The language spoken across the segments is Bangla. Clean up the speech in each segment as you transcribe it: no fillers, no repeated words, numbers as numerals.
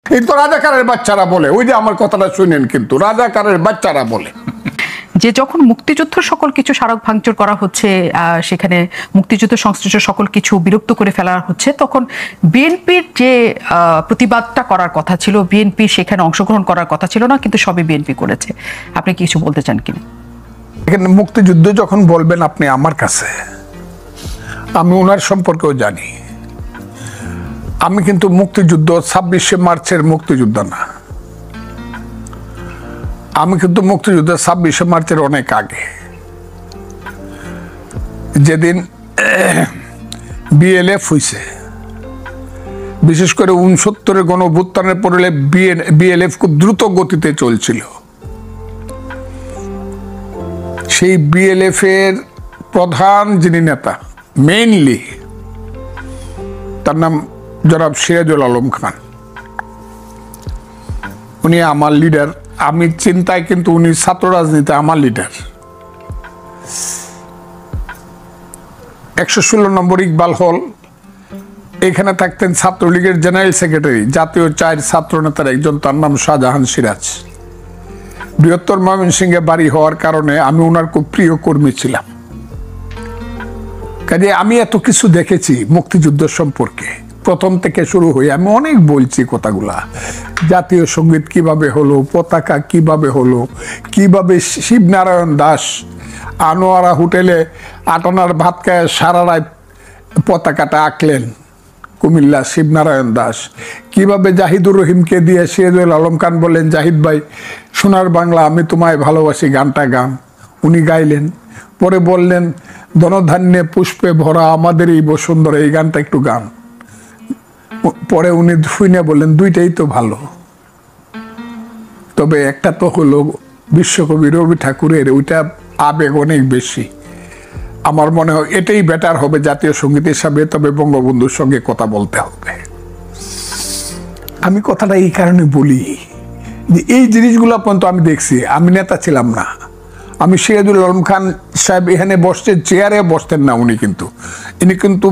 এই তো রাজাকারের বাচ্চারা বলে, ওই যে আমার কথাটা শুনেন, কিন্তু রাজাকারের বাচ্চারা বলে যে যখন মুক্তিযুদ্ধ সকল কিছু স্মারক ভাঙচুর করা হচ্ছে, সেখানে মুক্তিযুদ্ধ সংশ্লিষ্ট সকল কিছু বিলুপ্ত করে ফেলা হচ্ছে, তখন বিএনপির যে প্রতিবাদটা করার কথা ছিল, বিএনপি সেখানে অংশগ্রহণ করার কথা ছিল না, কিন্তু সবই বিএনপি করেছে। আপনি কিছু বলতে চান কিনা? এখানে মুক্তিযুদ্ধ যখন বলবেন আপনি আমার কাছে, আমি ওনার সম্পর্কেও জানি। আমি কিন্তু মুক্তিযুদ্ধ 26শে মার্চের মুক্তিযুদ্ধ না, আমি কিন্তু মুক্তিযুদ্ধ 26শে মার্চের অনেক আগে, যেদিন বিএলএফ হইছে, বিশেষ করে 69-এর গণঅভ্যুত্থানের পরে বিএলএফ খুব দ্রুত গতিতে চলছিল। সেই বিএলএফ এর প্রধান যিনি নেতা, মেইনলি তার নাম জনাব সিরাজুল আলম খান, উনি আমার লিডার। আমি চিন্তায় কিন্তু উনি ছাত্র রাজনীতি আমার লিডার। 116 নম্বর ইকবাল হল, এখানে থাকতেন ছাত্রলীগের জেনারেল সেক্রেটারি, জাতীয় 4 ছাত্র নেতার একজন, তার নাম শাহজাহান সিরাজ। বৃহত্তর ময়মনসিংহে বাড়ি হওয়ার কারণে আমি ওনার খুব প্রিয় কর্মী ছিলাম। কাজে আমি এত কিছু দেখেছি মুক্তিযুদ্ধ সম্পর্কে, প্রথম থেকে শুরু হয়ে আমি অনেক বলছি কথাগুলা। জাতীয় সঙ্গীত কিভাবে হলো, পতাকা কিভাবে হলো, কিভাবে শিবনারায়ণ দাস আনোয়ারা হোটেলে 8 আনার ভাত খায় সারা রাত পতাকাটা আঁকলেন, কুমিল্লা শিবনারায়ণ দাস। কিভাবে জাহিদুর রহিমকে দিয়ে সিরাজুল আলম খান বললেন, জাহিদ ভাই সোনার বাংলা আমি তোমায় ভালোবাসি গানটা গান, উনি গাইলেন। পরে বললেন, ধনধান্যে পুষ্পে ভরা আমাদের এই বসুন্ধরা, এই গানটা একটু গান। পরে উনি শুনে বললেন, দুইটাই তো ভালো, তবে একটা তো হলো বিশ্বকবি রবি ঠাকুরের, ওইটা আবেগ অনেক বেশি। আমার মনে হয় এটাই বেটার হবে জাতীয় সঙ্গীত হিসাবে, তবে বঙ্গবন্ধুর সঙ্গে কথা বলতে হবে। আমি কথাটা এই কারণে বলি যে এই জিনিসগুলো পর্যন্ত আমি দেখছি, আমি নেতা ছিলাম না। আমি সিরাজুল আলম খান সাহেব এখানে বসতেন, চেয়ারে বসতেন না উনি, কিন্তু ইনি কিন্তু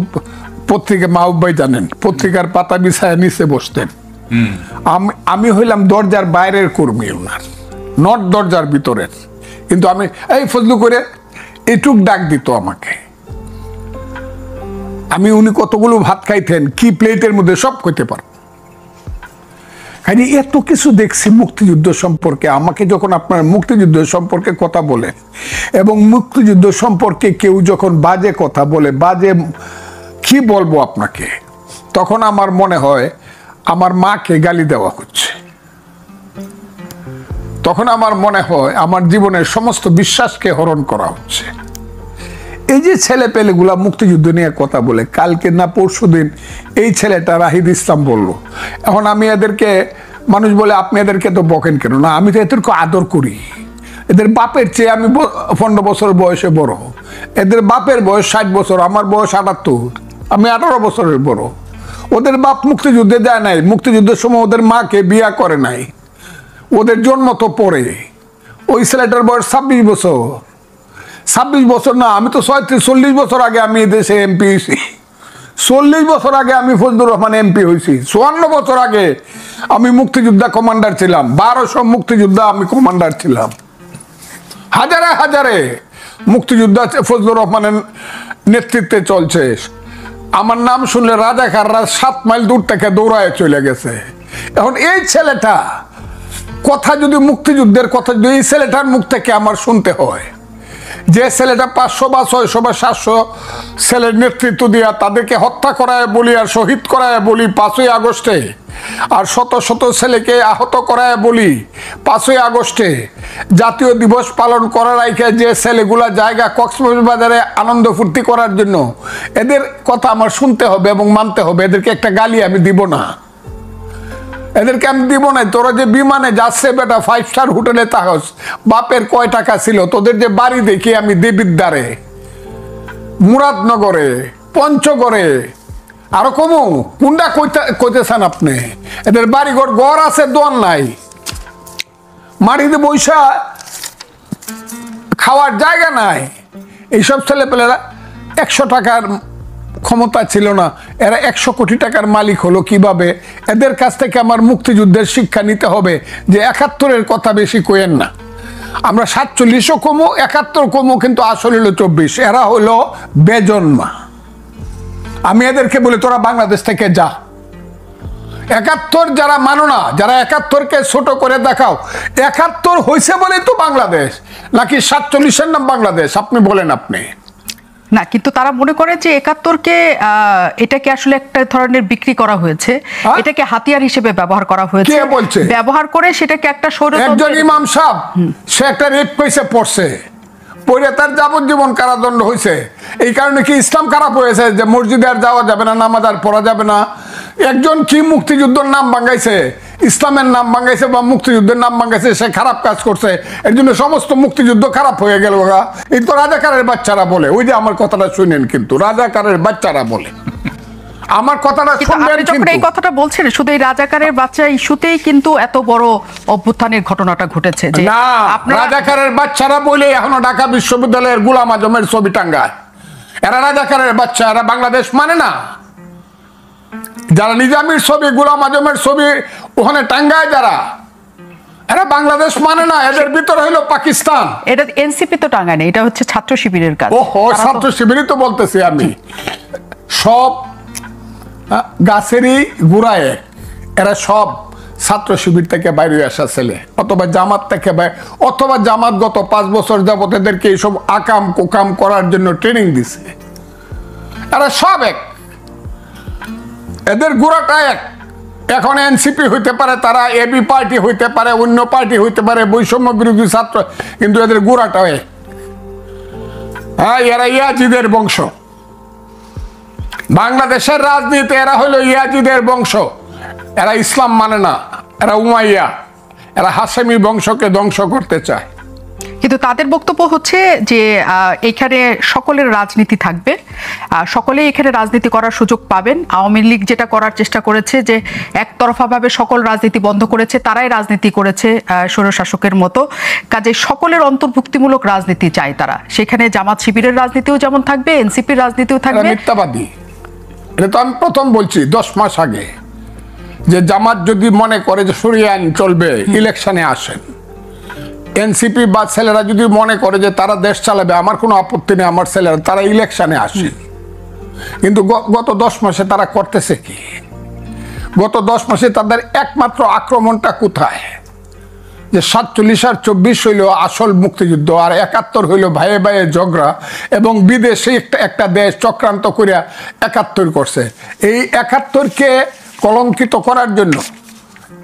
পত্রিকা, মাহবুব ভাই জানেন, পত্রিকার পাতা বিছায় নিচে বসতেন। আমি হইলাম দরজার বাইরের কর্মী ওনার, নট দরজার ভিতরের। কিন্তু আমি এই ফজলু করে এটুক ডাক দিত আমাকে। আমি উনি কতগুলো ভাত খাইতেন, কি প্লেটের মধ্যে সব খেতে পারব। এত কিছু দেখছি মুক্তিযুদ্ধ সম্পর্কে। আমাকে যখন আপনার মুক্তিযুদ্ধ সম্পর্কে কথা বলেন, এবং মুক্তিযুদ্ধ সম্পর্কে কেউ যখন বাজে কথা বলে, বাজে কি বলবো আপনাকে, তখন আমার মনে হয় আমার মাকে গালি দেওয়া হচ্ছে। তখন আমার মনে হয় আমার জীবনের সমস্ত বিশ্বাসকে হরণ করা হচ্ছে। এই যে ছেলে পেলেগুলা মুক্তিযুদ্ধ নিয়ে কথা বলে, কালকে না পরশুদিন এই ছেলেটা রাহিদ ইসলাম বলল। এখন আমি এদেরকে, মানুষ বলে আপনি এদেরকে তো বকেন কেন? না, আমি তো এদেরকে আদর করি। এদের বাপের চেয়ে আমি 15 বছর বয়সে বড়। এদের বাপের বয়স 60 বছর, আমার বয়স 78, আমি 18 বছরের বড়। ওদের বাপ মুক্তিযুদ্ধে যায় নাই, মুক্তিযুদ্ধের সময় ওদের মাকে বিয়া করে নাই, ওদের জন্ম তো পরে। ওই ছেলেটার বয়স 26 বছর। 26 বছর না, আমি তো 40 বছর আগে আমি দেশে এমপি হয়েছি। 40 বছর আগে আমি ফজলুর রহমান এমপি হয়েছি। 54 বছর আগে আমি মুক্তিযোদ্ধা কমান্ডার ছিলাম। 1200 মুক্তিযোদ্ধা আমি কমান্ডার ছিলাম। হাজারে হাজারে মুক্তিযোদ্ধা ফজলুর রহমানের নেতৃত্বে চলছে। আমার নাম শুনলে রাজাকাররা 7 মাইল দূর থেকে দৌড়ায় চলে গেছে। এখন এই ছেলেটা কথা, যদি মুক্তিযুদ্ধের কথা যদি এই ছেলেটার মুখ থেকে আমার শুনতে হয়, যে ছেলেটা 500 বা 600 বা 700 ছেলের নেতৃত্ব দিয়া তাদেরকে হত্যা করায় বলি আর শহীদ করায় বলি 5ই আগস্টে, আর শত শত ছেলেকে আহত করায় বলি 5ই আগস্টে, জাতীয় দিবস পালন করার আগে যে ছেলেগুলা জায়গা কক্সবাজারে আনন্দ ফুর্তি করার জন্য, এদের কথা আমার শুনতে হবে এবং মানতে হবে। এদেরকে একটা গালি আমি দিব না, এদেরকে আমি দিব না। তোরা যে বিমানে যাচ্ছে বেটা, 5 স্টার হোটেলে থাকস, বাপের কয় টাকা ছিল? তোদের যে বাড়ি দেখি আমি দেবিদ্বারে, মুরাদনগরে, পঞ্চগড়ে, আরো কমু কোনটা কইতেছেন আপনি? এদের বাড়িঘর ঘর আছে, দোয়ার নাই, মাটিতে বৈশা খাওয়ার জায়গা নাই। এইসব ছেলেপেলেরা 100 টাকার ক্ষমতা ছিল না, এরা 100 কোটি টাকার মালিক হলো কিভাবে? এদের কাছ থেকে আমার মুক্তিযুদ্ধের শিক্ষা নিতে হবে যে 71-এর কথা বেশি কইেন না। আমরা 47ও কমো 71 কমো, কিন্তু আসলে হলো 24। এরা হলো বেজন্মা। আমি এদেরকে বলি তোরা বাংলাদেশ থেকে যা। 71 যারা মানো না, যারা 71কে ছোট করে দেখাও, 71 হয়েছে বলেই তো বাংলাদেশ, নাকি 47-এর নাম বাংলাদেশ? আপনি বলেন। আপনি না, কিন্তু তারা মনে করে যে 71কে এটাকে আসলে একটা ধরনের বিক্রি করা হয়েছে, এটাকে হাতিয়ার হিসেবে ব্যবহার করা হয়েছে। কে বলছে? ব্যবহার করে সেটাকে একটা একজন ইমাম সাহেব, সে একটা রেপ কেসে পড়ছে, পড়ে তার যাবজ্জীবন কারাদণ্ড হয়েছে। এই কারণে কি ইসলাম খারাপ হয়েছে যে মসজিদে আর যাওয়া যাবে না, নামাজ আর পড়া যাবে না? একজন কি মুক্তিযুদ্ধের নাম ভাঙাইছে, ইসলামের নাম ভাঙাইছে বা মুক্তিযুদ্ধের নাম ভাঙাইছে, সে খারাপ কাজ করছে, এর জন্য সমস্ত মুক্তিযুদ্ধ খারাপ হয়ে গেল। এই তো রাজাকারের বাচ্চারা বলে। ওই যে আমার কথাটা শুনেন, কিন্তু রাজাকারের বাচ্চারা বলে। আমার কথাটা শুনবেন। যখন এই কথাটা বলছেন, শুধু এই রাজাকারের বাচ্চা ইস্যুতেই কিন্তু এত বড় অভ্যুত্থানের ঘটনাটা ঘটেছে যে না, রাজাকারের বাচ্চারা বলে এখনো ঢাকা বিশ্ববিদ্যালয়ের গোলাম আজমের ছবি টাঙ্গায়। এরা রাজাকারের বাচ্চা, এরা বাংলাদেশ মানে না। যারা নিজামীর ছবি, গোলাম আজমের ছবি ওখানে টাঙ্গায়, যারা এরা বাংলাদেশ মানে না। এদের ভিতরে হলো পাকিস্তান। এটা এনসিপি তো টাঙ্গায় না, এটা হচ্ছে ছাত্র শিবিরের কাজ। ওহো, ছাত্র শিবিরই তো বলতেছি আমি। সব গাছেরই গোড়ায় এরা সব ছাত্র শিবির থেকে বাইরে আসা ছেলে, অথবা জামাত থেকে, অথবা জামাত গত 5 বছর যাবত এদেরকে এইসব আকাম কুকাম করার জন্য ট্রেনিং দিছে। এরা সব এক, এদের গোড়াটা এক। এখন এনসিপি হইতে পারে, তারা এবি পার্টি হইতে পারে, অন্য পার্টি হইতে পারে, বৈষম্য বিরোধী ছাত্র, কিন্তু এদের গোড়াটা এক। হ্যাঁ, এরা ইয়াজিদের বংশ। বাংলাদেশের রাজনীতি এরা হলো ইয়াজিদের বংশ। এরা ইসলাম মানে না, এরা উমাইয়া, এরা হাশেমি বংশকে ধ্বংস করতে চায়। কিন্তু তাদের বক্তব্য হচ্ছে যে এখানে সকলের রাজনীতি থাকবে, সকলে এখানে রাজনীতি করার সুযোগ পাবেন। আওয়ামী লীগ যেটা করার চেষ্টা করেছে যে একতরফাভাবে সকল রাজনীতি বন্ধ করেছে, তারাই রাজনীতি করেছে স্বৈরশাসকের মতো। কাজে সকলের অন্তর্ভুক্তিমূলক রাজনীতি চায় তারা। সেখানে জামাত শিবিরের রাজনীতিও যেমন থাকবে, এনসিপির রাজনীতিও থাকবে। মিথ্যাবাদী। এটা তো আমি প্রথম বলছি 10 মাস আগে, যে জামাত যদি মনে করে যে সরিয়ে আইন চলবে, ইলেকশনে আসেন। এনসিপি বা ছেলেরা যদি মনে করে যে তারা দেশ চালাবে, আমার কোনো আপত্তি নেই, আমার ছেলেরা তারা ইলেকশনে আসে। কিন্তু গত 10 মাসে তারা করতেছে কি? গত 10 মাসে তাদের একমাত্র আক্রমণটা কোথায়? যে 47 আর 24 হইল আসল মুক্তিযুদ্ধ, আর 71 হইল ভাইয়ে ভাইয়ে ঝগড়া, এবং বিদেশে একটা দেশ চক্রান্ত করিয়া 71 করছে। এই 71কে কলঙ্কিত করার জন্য,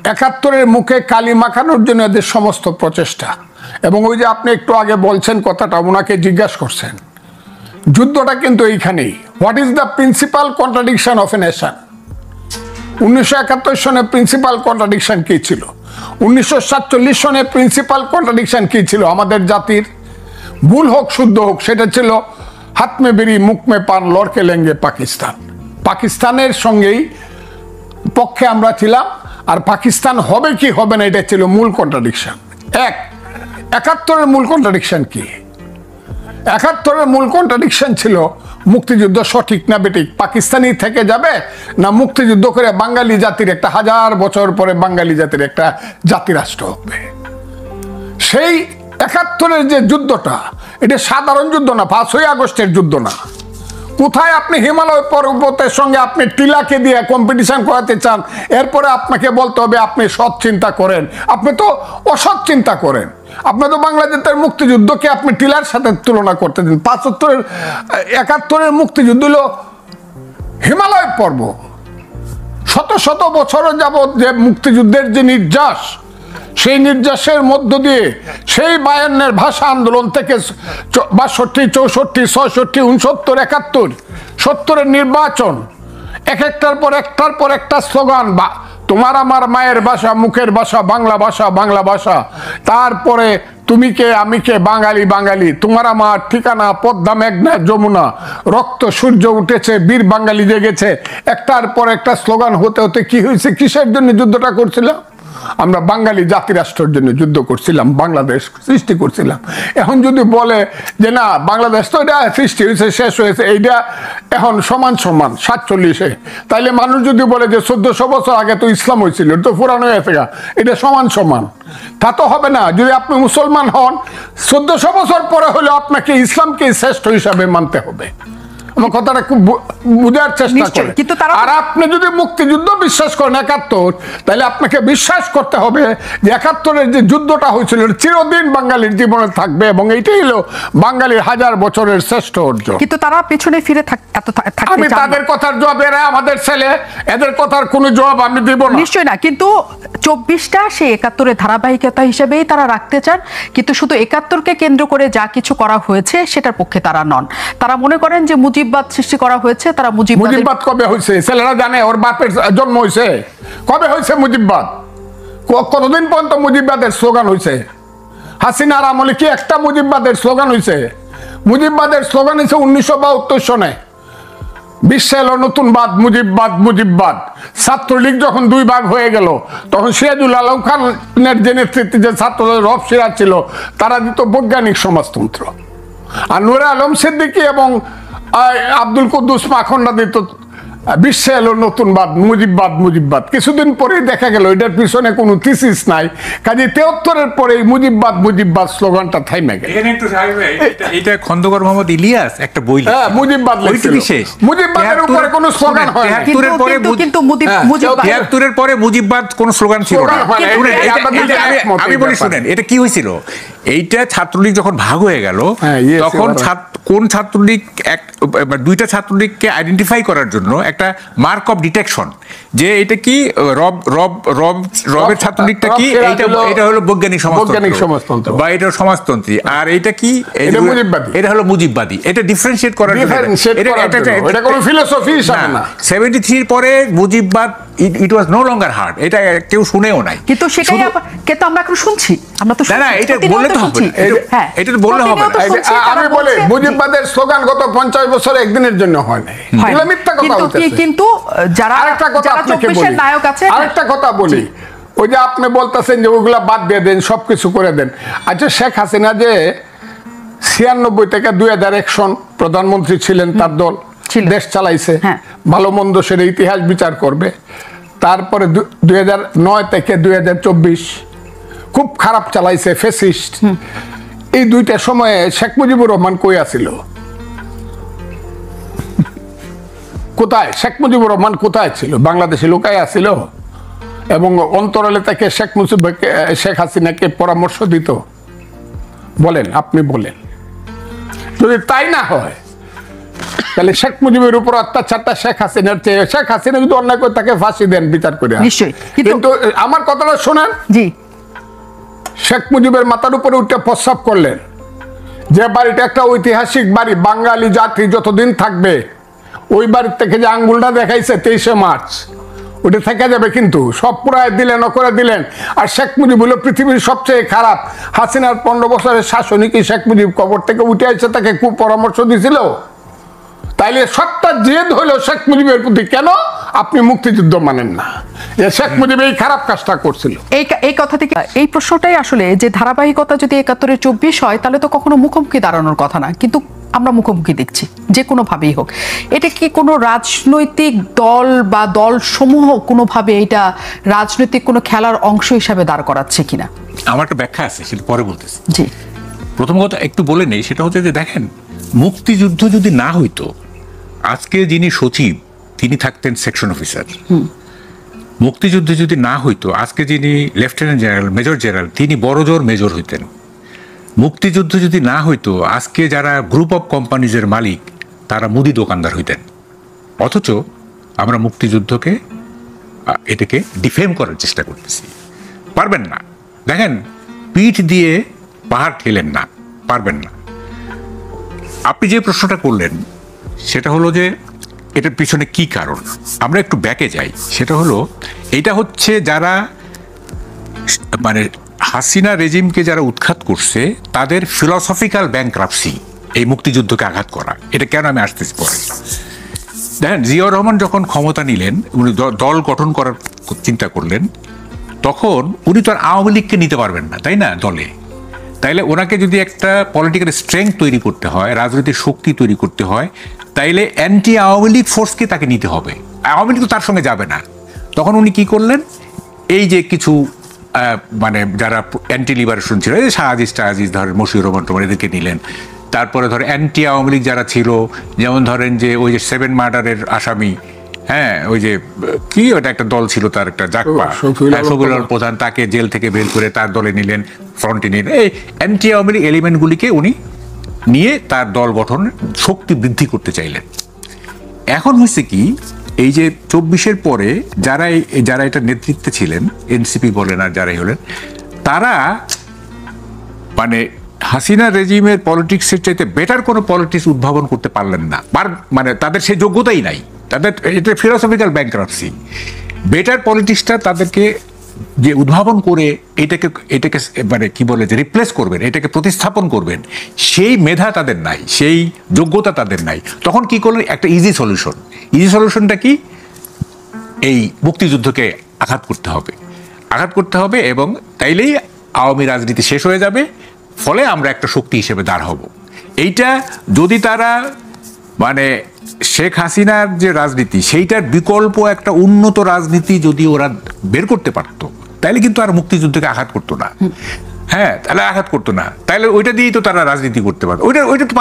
71-এর মুখে কালি মাখানোর জন্য এদের সমস্ত প্রচেষ্টা। এবং ওই যে আপনি একটু আগে বলছেন কথাটা, ওনাকে জিজ্ঞাসা করছেন, যুদ্ধটা কিন্তু এইখানেই। What is the principal contradiction of a nation? 1971 সনে প্রিন্সিপাল কন্ট্রাডিকশন কি ছিল? 1947 সনে প্রিন্সিপাল কন্ট্রাডিকশন কি ছিল আমাদের জাতির? ভুল হোক শুদ্ধ হোক, সেটা ছিল হাত মে বেরি মুখ মে পান লড়কে লেঙ্গে পাকিস্তান। পাকিস্তানের সঙ্গেই পক্ষে আমরা ছিলাম, আর পাকিস্তান হবে কি হবে না এটা ছিল মূল কন্ট্রাডিকশন। 71-এর মূল কন্ট্রাডিকশন কি? 71-এর মূল কন্ট্রাডিকশন ছিল মুক্তিযুদ্ধ সঠিক না বেঠিক, পাকিস্তানি থেকে যাবে না মুক্তিযুদ্ধ করে বাঙালি জাতির একটা 1000 বছর পরে বাঙালি জাতির একটা জাতিরাষ্ট্র হবে। সেই 71-এর যে যুদ্ধটা, এটা সাধারণ যুদ্ধ না, 5ই আগস্টের যুদ্ধ না। কোথায় আপনি হিমালয় পর্বতের সঙ্গে আপনি টিলাকে দিয়ে কম্পিটিশন করাতে চান? এরপরে আপনাকে বলতে হবে আপনি সৎ চিন্তা করেন। আপনি তো অসৎ চিন্তা করেন। আপনি তো বাংলাদেশের মুক্তিযুদ্ধকে আপনি টিলার সাথে তুলনা করতে দিন। 71-এর মুক্তিযুদ্ধ হলো হিমালয় পর্ব। শত শত বছরের যাবৎ যে মুক্তিযুদ্ধের যে নির্যাস, সেই নির্যাসের মধ্য দিয়ে সেই 52-এর ভাষা আন্দোলন থেকে 62, 64, 66, 69, 71, 70-এর নির্বাচন, একটার পর একটা স্লোগান, তোমার আমার মায়ের ভাষা, মুখের ভাষা, বাংলা ভাষা, বাংলা ভাষা। তারপরে তুমি কে আমি কে, বাঙালি বাঙালি, তোমার আমার ঠিকানা পদ্মা মেঘনা যমুনা, রক্ত সূর্য উঠেছে, বীর বাঙালি জেগেছে। একটার পর একটা স্লোগান হতে হতে কি হয়েছে? কিসের জন্য যুদ্ধটা করছিল? আমরা বাঙালি জাতি রাষ্ট্রের জন্য যুদ্ধ করছিলাম, বাংলাদেশ সৃষ্টি করছিলাম। এখন যদি বলে যে না বাংলাদেশ তো এটা সৃষ্টি হয়েছে, শেষ হয়েছে, এইটা এখন সমান সমান 47-এ, তাইলে মানুষ যদি বলে যে 1400 বছর আগে তো ইসলাম হয়েছিল, এটা তো পুরানো হয়েছে, এটা সমান সমান, তা তো হবে না। যদি আপনি মুসলমান হন 1400 বছর পরে হলে আপনাকে ইসলামকে শ্রেষ্ঠ হিসাবে মানতে হবে। আমার কথাটা খুব বুঝার চেষ্টা করে। কিন্তু আর আপনি যদি মুক্তিযুদ্ধ বিশ্বাস করেন 71, তাহলে আপনাকে বিশ্বাস করতে হবে যে 71-এর যে যুদ্ধটা হয়েছিল চিরদিন বাঙালির জীবনে থাকবে, এবং এইটাই হলো বাঙালির 1000 বছরের শ্রেষ্ঠ অর্জন। কিন্তু তারা পেছনে ফিরে আমি তাদের কথার জবাব, এরা আমাদের ছেলে, এদের কথার কোনো জবাব আমি দেব না। নিশ্চয় না, কিন্তু 24টা সেই 71-এর ধারাবাহিকতা হিসেবেই তারা রাখতে চান, কিন্তু শুধু 71-কে কেন্দ্র করে যা কিছু করা হয়েছে সেটার পক্ষে তারা নন। তারা মনে করেন যে মুজিববাদ সৃষ্টি করা হয়েছে, তারা মুজিববাদ কবে হয়েছে? ছেলেরা জানে ওর বাপের জন্ম হয়েছে কবে হয়েছে মুজিববাদ? কতদিন পর্যন্ত মুজিববাদের স্লোগান হয়েছে? হাসিনার আমলে কি একটা মুজিববাদের স্লোগান হয়েছে? মুজিববাদের স্লোগান হয়েছে 1972 সনে, বিশ্বে এলো নতুন বাদ, মুজিববাদ মুজিববাদ। ছাত্রলীগ যখন 2 ভাগ হয়ে গেল, তখন সিরাজুল আলম খানের যে নেতৃত্বে যে ছাত্রদের রব সিরাজ ছিল, তারা দিত বৈজ্ঞানিক সমাজতন্ত্র, আর নূরে আলম সিদ্দিকী এবং আব্দুল কুদ্দুস মাখনরা দিত বিশ্বে এলো নতুন বাদ, মুজিববাদ মুজিববাদ। কিছুদিন পরেই দেখা গেল এটার পিছনে কোনো থিসিস নাই, কাজে 73-এর পরেই মুজিববাদ মুজিববাদ স্লোগানটা থাইমে গেল। এটা খন্দকার মোহাম্মদ ইলিয়াস একটা বই, মুজিববাদ লিখছিল, মুজিববাদের উপরে কোনো স্লোগান হয় না। কিন্তু 73-এর পরে মুজিববাদ কোনো স্লোগান ছিল না। আমি বলি শুনেন, এটা কি হয়েছিল, এইটা ছাত্রলীগ যখন ভাগ হয়ে গেল, তখন কোন ছাত্রলীগ, 2টা ছাত্রলীগকে আইডেন্টিফাই করার জন্য একটা মার্ক অফ ডিটেকশন, যে এটা কি রবের ছাত্রলীগটা কি, এটা হলো বৈজ্ঞানিক সমাজতন্ত্র বা এটা সমাজতন্ত্রী, আর এটা কি, এটা হলো মুজিববাদী। এটা ডিফারেন্সিয়েট করার জন্য, এটা কোনো ফিলোসফি হিসাবে না। 73 পরে মুজিববাদ ইট ওয়াজ নো লঙ্গার হার্ড, এটা কেউ শুনেও নাই। কিন্তু সেটাই কিন্তু আমরা এখন শুনছি, আমরা তো না, এটা বললে তো হবে, এটা তো বললে হবে না। আমি বলি মুজিববাদের স্লোগান গত 50 বছরে একদিনের জন্য হয় না, এগুলো মিথ্যা কথা বলতেছে। কিন্তু যারা আরেকটা কথা আপনাকে বলি, নায়ক আছে, আরেকটা কথা বলি, ওই যে আপনি বলতেছেন যে ওগুলা বাদ দিয়ে দেন, সবকিছু করে দেন। আচ্ছা, শেখ হাসিনা যে 96 থেকে 2001 সন প্রধানমন্ত্রী ছিলেন, তার দল দেশ চালাইছে, ভালো মন্দ সেটা ইতিহাস বিচার করবে। তারপরে 2009 থেকে 2024 খুব খারাপ চালাইছে, ফ্যাসিস্ট। এই 2টা সময়ে শেখ মুজিবুর রহমান কই আছিল? কোথায় শেখ মুজিবুর রহমান কোথায় ছিল? বাংলাদেশে লুকায় আছিল, এবং অন্তরালে থেকে শেখ হাসিনাকে পরামর্শ দিত? বলেন, আপনি বলেন। যদি তাই না হয়, তাহলে শেখ মুজিবের উপর অত্যাচারটা শেখ হাসিনার চেয়ে, শেখ হাসিনা যদি অন্যায় করে তাকে ফাঁসি দেন বিচার করে। নিশ্চয়ই, কিন্তু আমার কথাটা শোনেন, জি, শেখ মুজিবের মাথার উপরে উঠে প্রস্রাব করলেন, যে বাড়িটা একটা ঐতিহাসিক বাড়ি, বাঙালি জাতি যতদিন থাকবে, ওই বাড়ির থেকে যে আঙ্গুলটা দেখাইছে 23শে মার্চ, ওটা থেকে যাবে, কিন্তু সব পুরায় দিলেন, করে দিলেন। আর শেখ মুজিব হলো পৃথিবীর সবচেয়ে খারাপ। হাসিনার 15 বছরের শাসনই কি শেখ মুজিব কবর থেকে উঠে আসছে তাকে খুব পরামর্শ দিছিল? তাইলে সবটা জেদ হলো শেখ মুজিবের প্রতি। কেন আপনি মুক্তিযুদ্ধ মানেন না? শেখ মুজিব এই খারাপ কাজটা করছিল। এই কথা থেকে এই প্রশ্নটাই আসলে, যে ধারাবাহিকতা যদি 71-এর 24 হয়, তাহলে তো কখনো মুখোমুখি দাঁড়ানোর কথা না, কিন্তু আমরা মুখোমুখি দেখছি যে কোনো ভাবেই হোক। এটা কি কোনো রাজনৈতিক দল বা দল সমূহ কোনোভাবে এটা রাজনৈতিক কোনো খেলার অংশ হিসাবে দাঁড় করাচ্ছে কিনা? আমার একটা ব্যাখ্যা আছে, সেটা পরে বলতেছি। জি, প্রথম কথা একটু বলে নেই, সেটা হচ্ছে যে দেখেন, মুক্তিযুদ্ধ যদি না হইতো, আজকে যিনি সচিব তিনি থাকতেন সেকশন অফিসার। মুক্তিযুদ্ধ যদি না হইতো, আজকে যিনি লেফটেন্যান্ট জেনারেল, মেজর জেনারেল, তিনি বড়জোর মেজর হইতেন। মুক্তিযুদ্ধ যদি না হইতো, আজকে যারা গ্রুপ অফ কোম্পানিজের মালিক তারা মুদি দোকানদার হইতেন। অথচ আমরা মুক্তিযুদ্ধকে এটাকে ডিফেম করার চেষ্টা করতেছি। পারবেন না। দেখেন, পিঠ দিয়ে পাহাড় ঠেলেন না, পারবেন না। আপনি যে প্রশ্নটা করলেন সেটা হলো যে এটার পিছনে কি কারণ। আমরা একটু ব্যাকে যাই। সেটা হলো, এটা হচ্ছে যারা মানে হাসিনা রেজিমকে যারা উৎখাত করছে তাদের ফিলসফিক্যাল ব্যাংক্রাপসি, এই মুক্তিযুদ্ধকে আঘাত করা। এটা কেন আমি আসতেছি পরে। দেখেন, জিয়াউর রহমান যখন ক্ষমতা নিলেন, উনি দল গঠন করার চিন্তা করলেন, তখন উনি তো আর আওয়ামী লীগকে নিতে পারবেন না, তাই না, দলে। তাইলে ওনাকে যদি একটা পলিটিক্যাল স্ট্রেংথ তৈরি করতে হয়, রাজনৈতিক শক্তি তৈরি করতে হয়, তাইলে অ্যান্টি আওয়ামী লীগ ফোর্সকে তাকে নিতে হবে। আওয়ামী লীগ তো তার সঙ্গে যাবে না। তখন উনি কি করলেন, এই যে কিছু মানে যারা অ্যান্টি লিবারেশন ছিল, এই শাহজিজ ধরেন মশিউর রহমান টমান এদেরকে নিলেন। তারপরে ধরেন অ্যান্টি আওয়ামী লীগ যারা ছিল, যেমন ধরেন যে ওই যে 7 মার্ডারের আসামি, হ্যাঁ, ওই যে কি ওটা একটা দল ছিল তার একটা জাকপা, শফিউল প্রধান, তাকে জেল থেকে বের করে তার দলে নিলেন, ফ্রন্টে নিলেন। এই অ্যান্টি আওয়ামী লীগ এলিমেন্টগুলিকে উনি নিয়ে তার দল গঠন শক্তি বৃদ্ধি করতে চাইলেন। এখন হয়েছে কি, এই যে 24-এর পরে যারা এটা নেতৃত্বে ছিলেন, এনসিপি বলেন আর যারাই হলেন, তারা মানে হাসিনা রেজিমের পলিটিক্সের চাইতে বেটার কোনো পলিটিক্স উদ্ভাবন করতে পারলেন না। মানে তাদের সেই যোগ্যতাই নাই, তাদের এটা ফিলোসফিক্যাল ব্যাংক্রাপসি। বেটার পলিটিক্সটা তাদেরকে যে উদ্ভাবন করে এটাকে মানে কি বলে যে রিপ্লেস করবেন, এটাকে প্রতিস্থাপন করবেন, সেই মেধা তাদের নাই, সেই যোগ্যতা তাদের নাই। তখন কি করলেন, একটা ইজি সলিউশনটা কি, এই মুক্তিযুদ্ধকে আঘাত করতে হবে এবং তাইলেই আওয়ামী রাজনীতি শেষ হয়ে যাবে, ফলে আমরা একটা শক্তি হিসেবে দাঁড় হব। এইটা যদি তারা মানে শেখ হাসিনার যে রাজনীতি, সেইটার বিকল্প একটা উন্নত রাজনীতি যদি ওরা বের করতে পারতো, তাইলে কিন্তু আর মুক্তিযুদ্ধকে আঘাত করতো না। হ্যাঁ, তাহলে আঘাত করতো না, তাহলে ওইটা দিয়েই তো তারা রাজনীতি করতে পারতো। ওইটা তো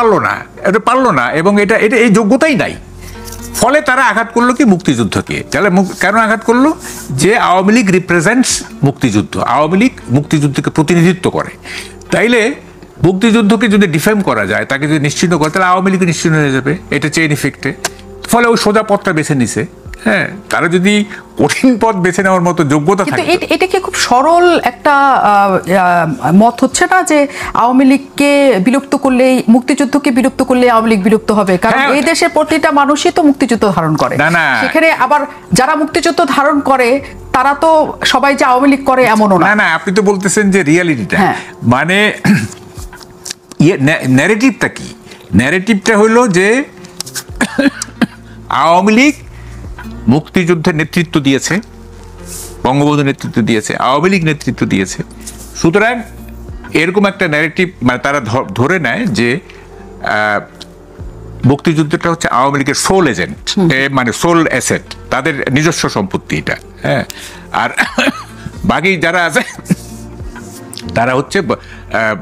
পারলো না এবং এটা এই যোগ্যতাই নাই। ফলে তারা আঘাত করলো কি, মুক্তিযুদ্ধকে। তাহলে কেন আঘাত করলো, যে আওয়ামী লীগ রিপ্রেজেন্টস মুক্তিযুদ্ধ, আওয়ামী লীগ মুক্তিযুদ্ধকে প্রতিনিধিত্ব করে। তাইলে মুক্তিযুদ্ধকে যদি ডিফেম করা যায়, তাকে যদি নিশ্চিন্ন করে, তাহলে আওয়ামী লীগ নিশ্চিন্ন হয়ে যাবে, এটা চেইন ইফেক্টে। ফলে ওই সোজা পথটা বেছে নিছে। হ্যাঁ, তারা যদি কঠিন পথ বেছে নেওয়ার মতো যোগ্যতা থাকে। এটা কি খুব সরল একটা মত হচ্ছে না, যে আওয়ামী লীগকে বিলুপ্ত করলেই, মুক্তিযুদ্ধকে বিলুপ্ত করলে আওয়ামী লীগ বিলুপ্ত হবে? কারণ এই দেশের প্রতিটা মানুষই তো মুক্তিযুদ্ধ ধারণ করে। সেখানে আবার যারা মুক্তিযুদ্ধ ধারণ করে তারা তো সবাই যে আওয়ামী লীগ করে এমনও না। না, আপনি তো বলতেছেন যে রিয়ালিটিটা, মানে ন্যারেটিভটা কি? ন্যারেটিভটা হলো যে আওয়ামী লীগ মুক্তিযুদ্ধের নেতৃত্ব দিয়েছে, বঙ্গবন্ধু নেতৃত্ব দিয়েছে, আওয়ামী লীগ নেতৃত্ব দিয়েছে। সুতরাং এরকম একটা ন্যারেটিভ মানে তারা ধরে নেয় যে মুক্তিযুদ্ধটা হচ্ছে আওয়ামী লীগের সোল এজেন্ট, মানে সোল অ্যাসেট, তাদের নিজস্ব সম্পত্তি এটা। হ্যাঁ, আর বাকি যারা আছে তারা হচ্ছে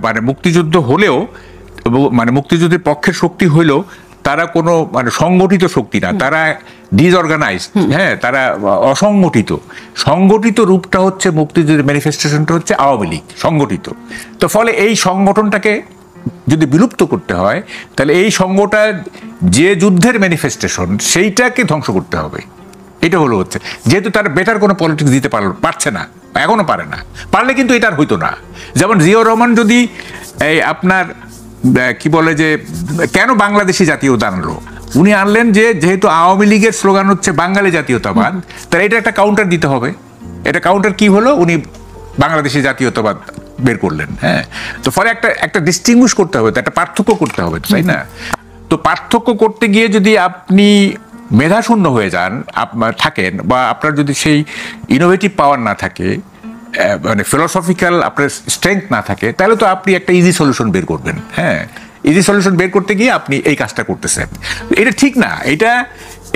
মানে মুক্তিযুদ্ধ হলেও, মানে মুক্তিযুদ্ধের পক্ষের শক্তি হলেও তারা কোনো মানে সংগঠিত শক্তি না, তারা ডিসঅর্গানাইজড। হ্যাঁ, তারা অসংগঠিত। সংগঠিত রূপটা হচ্ছে মুক্তিযুদ্ধের ম্যানিফেস্টেশনটা হচ্ছে আওয়ামী লীগ, সংগঠিত। তো ফলে এই সংগঠনটাকে যদি বিলুপ্ত করতে হয়, তাহলে এই সংগঠনটা যে যুদ্ধের ম্যানিফেস্টেশন, সেইটাকে ধ্বংস করতে হবে। এটা হচ্ছে, যেহেতু তারা বেটার কোনো পলিটিক্স দিতে পারছে না, এখনো পারে না। পারলে কিন্তু এটা আর হইতো না। যেমন জিয়াউর রহমান যদি এই আপনার কি বলে যে কেন বাংলাদেশি জাতীয়তা আনলো, উনি আনলেন যে যেহেতু আওয়ামী লীগের স্লোগান হচ্ছে বাঙালি জাতীয়তাবাদ, তাহলে এটা একটা কাউন্টার দিতে হবে। এটা কাউন্টার কি হলো, উনি বাংলাদেশি জাতীয়তাবাদ বের করলেন। হ্যাঁ, তো ফলে একটা ডিস্টিংগুইশ করতে হবে, একটা পার্থক্য করতে হবে, তাই না? তো পার্থক্য করতে গিয়ে যদি আপনি মেধাশূন্য হয়ে যান, থাকেন, বা আপনার যদি সেই ইনোভেটিভ পাওয়ার না থাকে, মানে ফিলোসফিক্যাল আপনার স্ট্রেংথ না থাকে, তাহলে তো আপনি একটা ইজি সলিউশন বের করবেন। হ্যাঁ, ইজি সলিউশন বের করতে গিয়ে আপনি এই কাজটা করতেছেন, এটা ঠিক না। এটা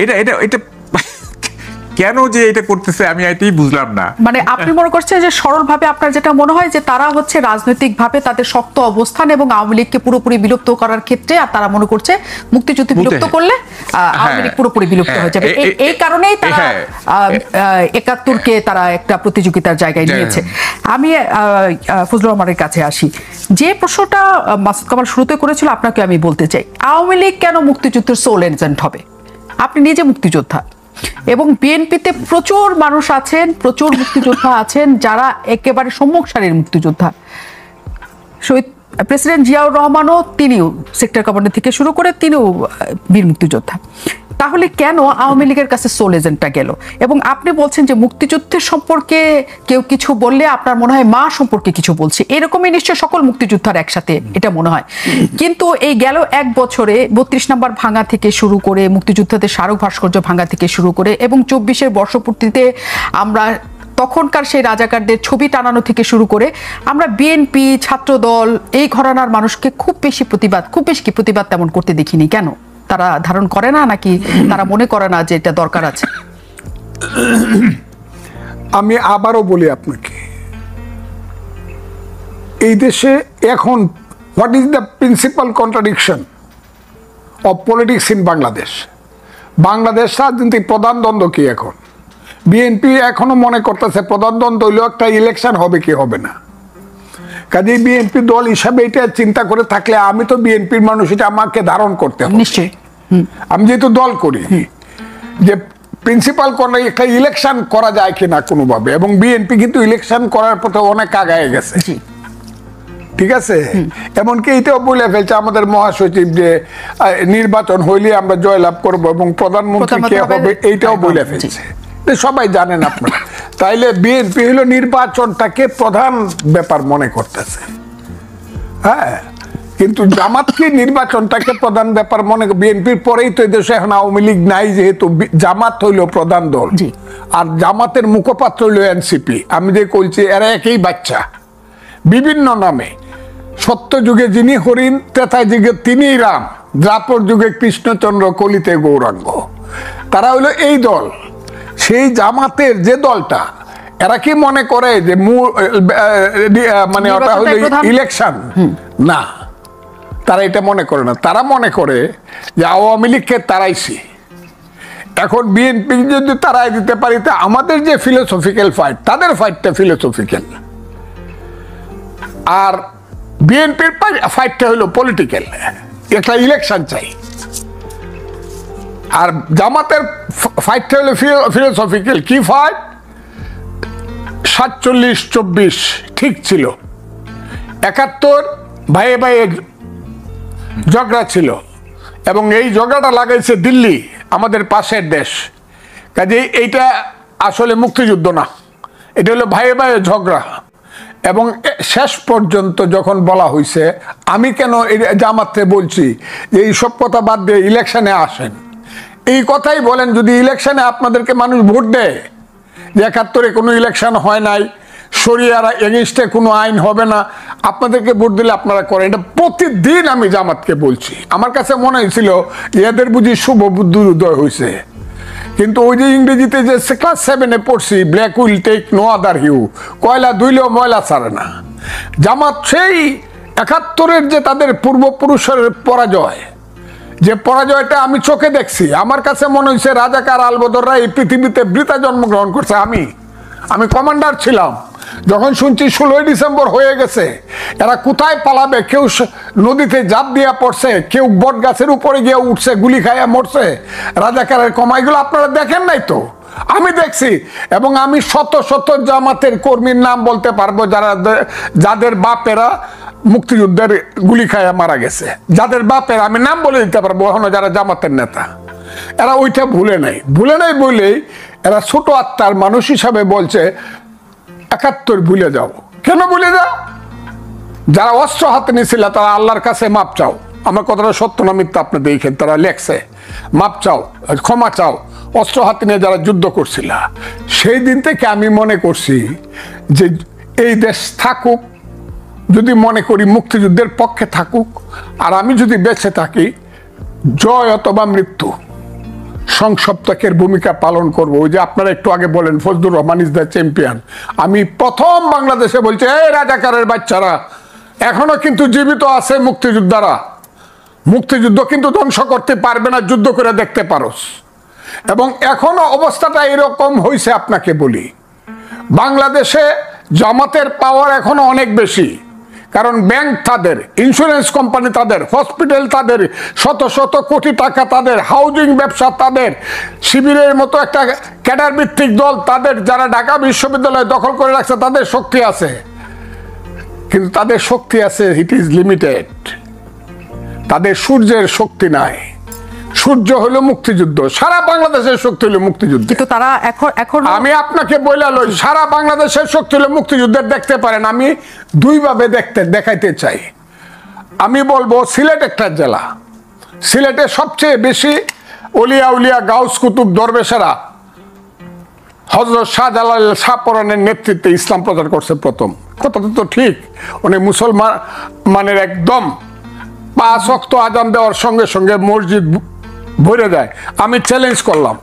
এটা এটা এটা কেন যে এটা করতেছে আমি এটাই বুঝলাম না। মানে আপনি মনে করছেন যে সরলভাবে আপনার যেটা মনে হয় যে তারা হচ্ছে রাজনৈতিকভাবে তাদের শক্ত অবস্থান এবং আওয়ামী লীগকে পুরোপুরি বিলুপ্ত করার ক্ষেত্রে, আর তারা মনে করছে মুক্তিযুদ্ধ বিলুপ্ত করলে আওয়ামী লীগ পুরোপুরি বিলুপ্ত হয়ে যাবে। এই কারণেই তারা ৭১-কে তারা একটা প্রতিযোগিতার জায়গায় নিয়েছে। আমি ফজলুর রহমানের কাছে আসি। যে প্রশ্নটা মাসুদ কামাল শুরুতে করেছিল, আপনাকে আমি বলতে চাই, আওয়ামী লীগ কেন মুক্তিযুদ্ধের সোল এজেন্ট হবে? আপনি নিজে মুক্তিযোদ্ধা এবং বিএনপিতে প্রচুর মানুষ আছেন, প্রচুর মুক্তিযোদ্ধা আছেন যারা একেবারে সম্মুখ সারির মুক্তিযোদ্ধা। শহীদ প্রেসিডেন্ট জিয়াউর রহমানও, তিনিও সেক্টর কমান্ডার থেকে শুরু করে তিনিও বীর মুক্তিযোদ্ধা। তাহলে কেন আওয়ামী লীগের কাছে সোল এজেন্টটা গেল? এবং আপনি বলছেন যে মুক্তিযুদ্ধের সম্পর্কে কেউ কিছু বললে আপনার মনে হয় মা সম্পর্কে কিছু বলছে, এরকমই নিশ্চয় সকল মুক্তিযোদ্ধার একসাথে এটা মনে হয়। কিন্তু এই গেল 1 বছরে 32 নম্বর ভাঙা থেকে শুরু করে, মুক্তিযুদ্ধদের স্মারক ভাস্কর্য ভাঙা থেকে শুরু করে, এবং 24-এর বর্ষপূর্তিতে আমরা তখনকার সেই রাজাকারদের ছবি টানানো থেকে শুরু করে আমরা বিএনপি ছাত্রদল এই ঘরানার মানুষকে খুব বেশি প্রতিবাদ তেমন করতে দেখিনি। কেন? তারা ধারণ করে না, নাকি তারা মনে করে না যে এটা দরকার আছে? আমি আবারও বলি আপনাকে, এই দেশে এখন what is the principal contradiction of politics in Bangladesh? Bangladesh রাজনীতির প্রধান দ্বন্দ্ব কি এখন? বিএনপি এখনো মনে করতেছে প্রধান দ্বন্দ্ব হইলেও একটা ইলেকশন হবে কি হবে না। কাজে বিএনপি দল হিসাবে এটা চিন্তা করে থাকলে আমি তো বিএনপির মানুষ, এটা আমাকে ধারণ করতে হবে নিশ্চয়ই। আমি যেহেতু দল করি, যে প্রিন্সিপাল কোন একটা ইলেকশন করা যায় কিনা কোনোভাবে, এবং বিএনপি কিন্তু ইলেকশন করার পথে অনেক আগায় গেছে। ঠিক আছে, এমনকি এটাও বলে ফেলছে আমাদের মহাসচিব যে নির্বাচন হইলে আমরা জয়লাভ করব এবং প্রধানমন্ত্রী কে হবে এইটাও বলে ফেলছে। সবাই জানেন আপনারা। তাইলে বিএনপি হলো নির্বাচনটাকে প্রধান ব্যাপার মনে করতেছে, হ্যাঁ, কিন্তু জামাতকে নির্বাচনটাকে প্রধান ব্যাপার মনে, বিএনপির পরেই তো এদেশে এখন আওয়ামী লীগ নাই, যেহেতু জামাত হইল প্রধান দল, আর জামাতের মুখপাত্র হইল এনসিপি। আমি যে বলছি এরা একই বাচ্চা, বিভিন্ন নামে। সত্য যুগে যিনি হরিণ, তেতা যুগে তিনি রাম, দ্রাপর যুগে কৃষ্ণচন্দ্র, কলিতে গৌরাঙ্গ। তারা হইলো এই দল। সেই জামাতের যে দলটা, এরা কি মনে করে যে মানে ওটা হলো ইলেকশন? না, তারা এটা মনে করে না। তারা মনে করে যে আওয়ামী লীগকে তারাইছি, এখন বিএনপি যদি তারাই দিতে পারি, তা আমাদের যে ফিলোসফিক্যাল ফাইট, তাদের ফাইটটা ফিলোসফিক্যাল, আর বিএনপির ফাইটটা হলো পলিটিক্যাল, একটা ইলেকশন চাই। আর জামাতের ফাইটটা হলো ফিলোসফিক্যাল। কি ফাইট? 47-24 ঠিক ছিল, 71 ভাইয়ে ভাইয়ে ঝগড়া ছিল, এবং এই ঝগড়াটা লাগাইছে দিল্লি, আমাদের পাশের দেশ। কাজে এইটা আসলে মুক্তিযুদ্ধ না, এটা হলো ভাইয়ে ভাইয়ে ঝগড়া। এবং শেষ পর্যন্ত যখন বলা হয়েছে, আমি কেন জামাতে বলছি যে এইসব কথা বাদ দিয়ে ইলেকশনে আসেন, এই কথাই বলেন। যদি ইলেকশনে আপনাদেরকে মানুষ ভোট দেয় যে 71-এ কোনো ইলেকশন হয় নাই, শরিয়ার এগেইনস্টে কোনো আইন হবে না, আপনাদেরকে ভোট দিলে আপনারা করেন। এটা প্রতিদিন আমি জামাতকে বলছি। আমার কাছে মনে হয়েছিল এদের বুঝি শুভ বুদ্ধির উদয় হয়েছে, কিন্তু ওই যে ইংরেজিতে যে ক্লাস 7-এ পড়ছি, black will take no other hue, কয়লা ধুইলেও ময়লা ছাড়ে না। জামাত সেই 71-এর যে তাদের পূর্বপুরুষের পরাজয়, যে পরাজয়টা আমি চোখে দেখছি, আমার কাছে মনে হয়েছে রাজাকার আলবদররা এই পৃথিবীতে বৃথা জন্মগ্রহণ করছে। আমি কমান্ডার ছিলাম, যখন শুনছি 16ই ডিসেম্বর হয়ে গেছে, এরা কোথায় পালাবে? কেউ নদীতে জাপ দিয়া পড়ছে, কেউ বট গাছের উপরে গিয়ে উঠছে, গুলি খাইয়া মরছে। রাজাকারের কমাইগুলো আপনারা দেখেন নাই তো? আমি দেখছি, এবং আমি শত শত জামাতের কর্মীর নাম বলতে পারবো যাদের বাপেরা মুক্তিযুদ্ধের গুলি খাইয়া মারা গেছে, যাদের বাপের আমি নাম বলে দিতে পারবো এখনো, যারা জামাতের নেতা। এরা ওইটা ভুলে নাই বলেই এরা ছোট আত্মার মানুষ হিসাবে বলছে 71 ভুলে যাও। কেন ভুলে যাও? যারা অস্ত্র হাতে নিয়েছিল তারা আল্লাহর কাছে মাপ চাও। আমার কথাটা সত্য না মিথ্যা আপনি দেখেন, তারা লেখছে মাপ চাও, ক্ষমা চাও। অস্ত্র হাতে নিয়ে যারা যুদ্ধ করছিল, সেই দিন থেকে আমি মনে করছি যে এই দেশ থাকুক, যদি মনে করি মুক্তিযুদ্ধের পক্ষে থাকুক, আর আমি যদি বেঁচে থাকি, জয় অথবা মৃত্যু সংসপ্তকের ভূমিকা পালন করব। ওই যে আপনারা একটু আগে বলেন Fazlur Rahman is the champion, আমি প্রথম বাংলাদেশে বলছি, এই রাজাকারের বাচ্চারা এখনো কিন্তু জীবিত আছে মুক্তিযোদ্ধারা, মুক্তিযুদ্ধ কিন্তু ধ্বংস করতে পারবে না, যুদ্ধ করে দেখতে পারোস। এবং এখনো অবস্থাটা এরকম হয়েছে। আপনাকে বলি, বাংলাদেশে জামাতের পাওয়ার এখনো অনেক বেশি, কারণ ব্যাংক তাদের, ইন্স্যুরেন্স কোম্পানি তাদের, হসপিটাল তাদের, শত শত কোটি টাকা তাদের, হাউজিং ব্যবসা তাদের, শিবিরের মতো একটা ক্যাডার ভিত্তিক দল তাদের, যারা ঢাকা বিশ্ববিদ্যালয় দখল করে রাখছে, তাদের শক্তি আছে। কিন্তু তাদের শক্তি আছে, ইট ইজ লিমিটেড। তাদের সূর্যের শক্তি নাই। সূর্য হলো মুক্তিযুদ্ধ, সারা বাংলাদেশের শক্তি হলো মুক্তিযুদ্ধ। কিন্তু তারা এখন আমি আপনাকে বলে লই, সারা বাংলাদেশের শক্তি হলো মুক্তিযুদ্ধের। দেখতে পারেন, আমি দুইভাবে দেখাইতে চাই। আমি বলবো সিলেট একটা জেলা, সিলেটে সবচেয়ে বেশি অলিয়া উলিয়া গাউস কুতুব দরবেশেরা হযরত শাহজালাল শাহপরানের নেতৃত্বে ইসলাম প্রচার করছে প্রথম। কথাটা তো ঠিক। উনি মুসলমানের একদম 5 ওয়াক্ত আজান দেওয়ার সঙ্গে সঙ্গে মসজিদ ভরে যায়। আমি চ্যালেঞ্জ করলাম